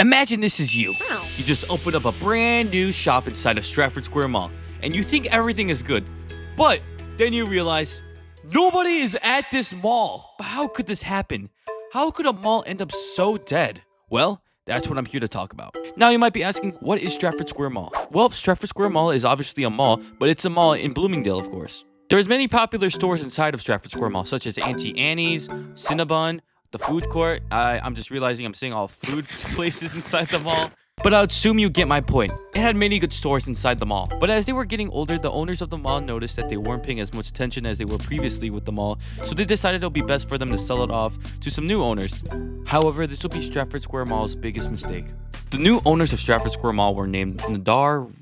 Imagine this is you. You just open up a brand new shop inside of Stratford Square Mall, and you think everything is good. But then you realize nobody is at this mall. But how could this happen? How could a mall end up so dead? Well, that's what I'm here to talk about. Now you might be asking, what is Stratford Square Mall? Well, Stratford Square Mall is obviously a mall, but it's a mall in Bloomingdale, of course. There's many popular stores inside of Stratford Square Mall, such as Auntie Annie's, Cinnabon, the food court. I'm just realizing I'm saying all food places inside the mall. But I assume you get my point. It had many good stores inside the mall. But as they were getting older, the owners of the mall noticed that they weren't paying as much attention as they were previously with the mall, so they decided it would be best for them to sell it off to some new owners. However, this would be Stratford Square Mall's biggest mistake. The new owners of Stratford Square Mall were named Nadar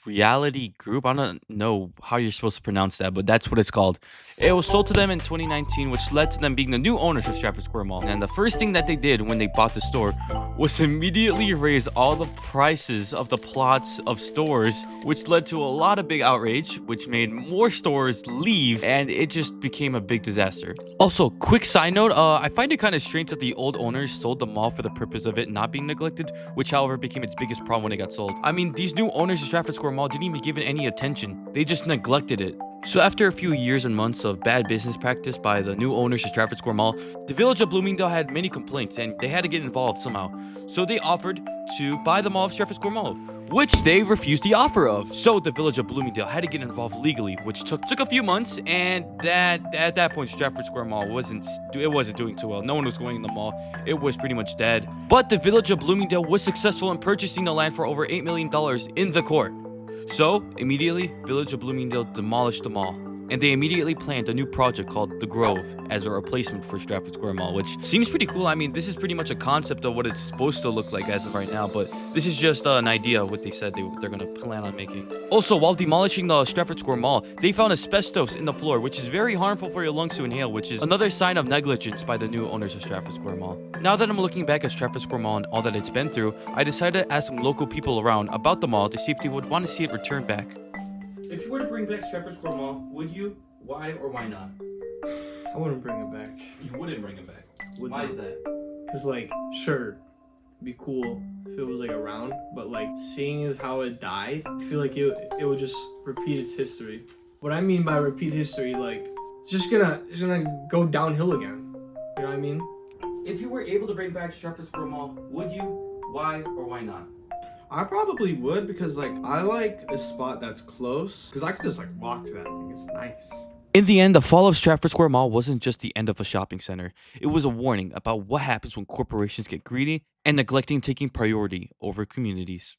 Reality Group. I don't know how you're supposed to pronounce that, but that's what it's called. It was sold to them in 2019, which led to them being the new owners of Stratford Square Mall. And the first thing that they did when they bought the store was immediately raise all the prices of the plots of stores, which led to a lot of big outrage, which made more stores leave, and it just became a big disaster. Also, quick side note, I find it kind of strange that the old owners sold the mall for the purpose of it not being neglected, which however became its biggest problem when it got sold. I mean, these new owners of Stratford Square Mall didn't even give it any attention. They just neglected it. So after a few years and months of bad business practice by the new owners of Stratford Square Mall, the village of Bloomingdale had many complaints and they had to get involved somehow. So they offered to buy the mall of Stratford Square Mall, which they refused the offer of. So the village of Bloomingdale had to get involved legally, which took a few months, and at that point Stratford Square Mall wasn't doing too well. No one was going in the mall. It was pretty much dead. But the village of Bloomingdale was successful in purchasing the land for over $8 million in the court. So, immediately, Village of Bloomingdale demolished the mall, and they immediately planned a new project called The Grove as a replacement for Stratford Square Mall, which seems pretty cool. I mean, this is pretty much a concept of what it's supposed to look like as of right now, but this is just an idea of what they said they're going to plan on making. Also, while demolishing the Stratford Square Mall, they found asbestos in the floor, which is very harmful for your lungs to inhale, which is another sign of negligence by the new owners of Stratford Square Mall. Now that I'm looking back at Stratford Square Mall and all that it's been through, I decided to ask some local people around about the mall to see if they would want to see it return back. If you were to bring back Stratford Square Mall, would you? Why or why not? I wouldn't bring it back. You wouldn't bring it back. Would Why not. is that? Cause like, sure, it'd be cool if it was like around, but like seeing as how it died, I feel like it would just repeat its history. What I mean by repeat history, like it's just gonna go downhill again. You know what I mean? If you were able to bring back Stratford Square Mall, would you? Why or why not? I probably would because like I like a spot that's close because I could just like walk to that thing. It's nice. In the end, the fall of Stratford Square Mall wasn't just the end of a shopping center. It was a warning about what happens when corporations get greedy and neglecting taking priority over communities.